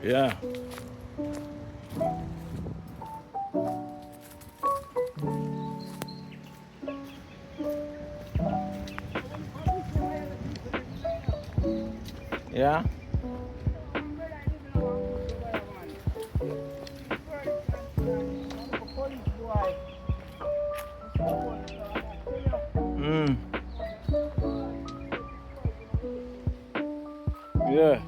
Yeah. Yeah. Mm. Yeah.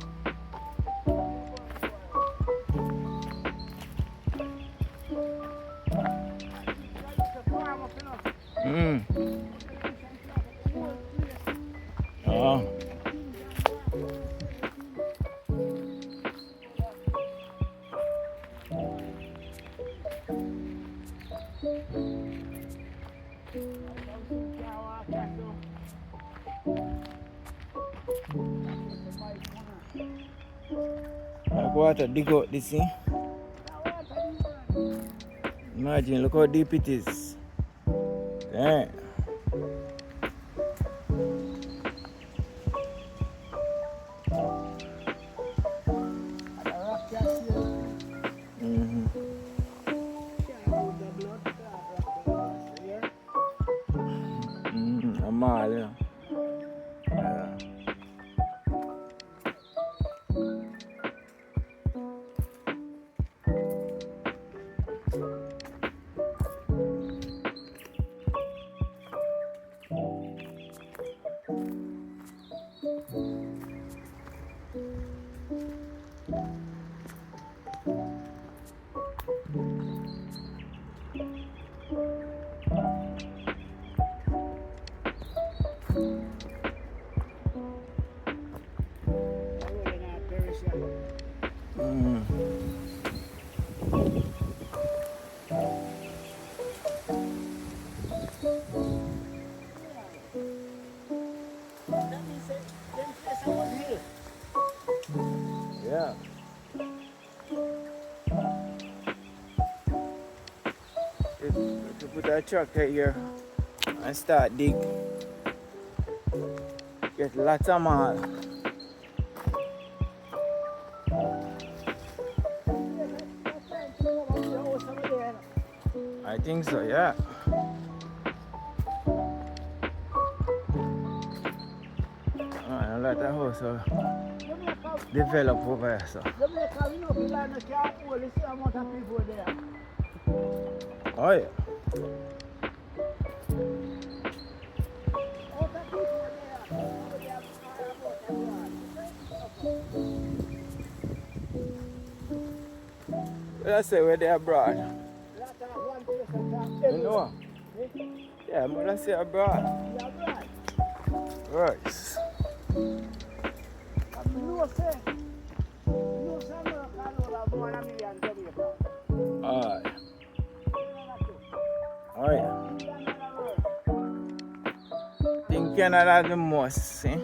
Mm. Oh. I go out to dig out this thing. Imagine, look how deep it is. Damn. Mm-hmm. Mm-hmm. I'm all, you know. Yeah. Mm. Yeah. If you put a tractor here and start dig, get lots of mal. I think so, yeah. A lot of house develop over here, so. Oh yeah. Let's say where they are abroad. You know? Yeah, but let's say abroad. Right. Alright. Alright. Think Canada the most, see?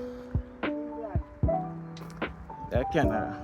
That Canada.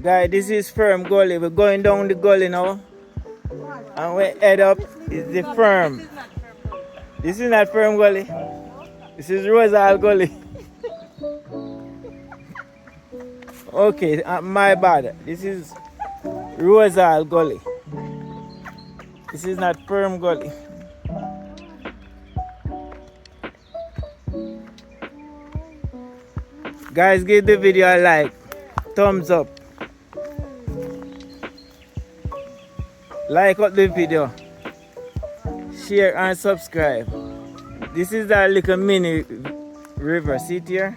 Guys, this is firm gully. We're going down the gully now. And we head up is the firm. This is not firm gully. This is Rosal gully. Okay, my bad. This is Rosal gully. This is not firm gully. Guys, give the video a like. Thumbs up. Like up the video. Share and subscribe. This is that little mini river. See it here?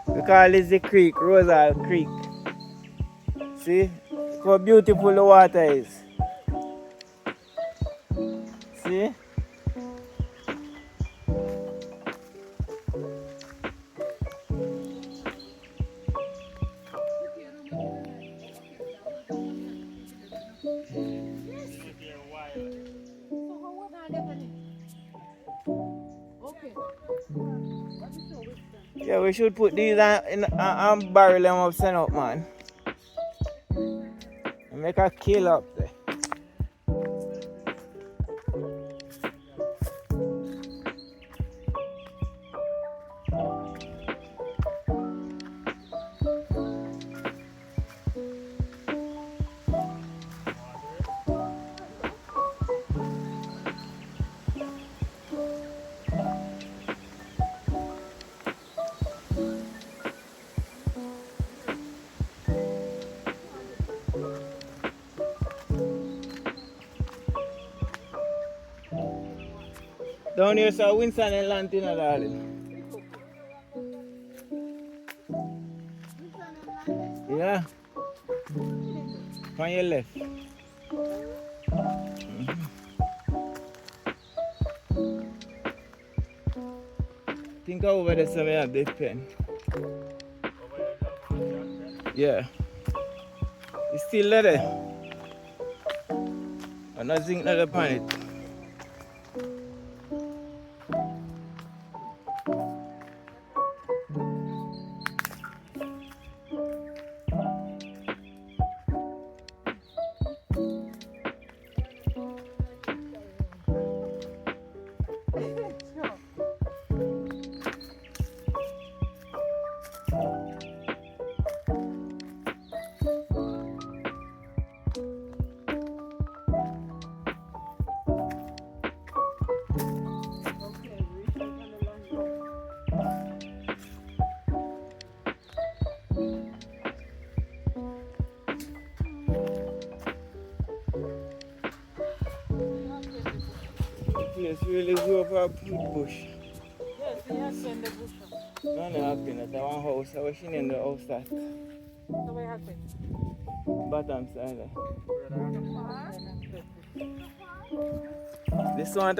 We call it the creek, Rosal Creek. See how beautiful the water is. See? Yeah, we should put these and barrel them up, send up, man. And make a kill up there. Down here, so Winston and Lantina, darling. Yeah. On your left. Think over there, so we have this pen. Yeah. It's still there. I'm not thinking upon it. Yes, really go for a fruit bush. Yes, he has been the bush. No, no, I've been at one house. I was in the house that. So what happened? Bottom side. This one,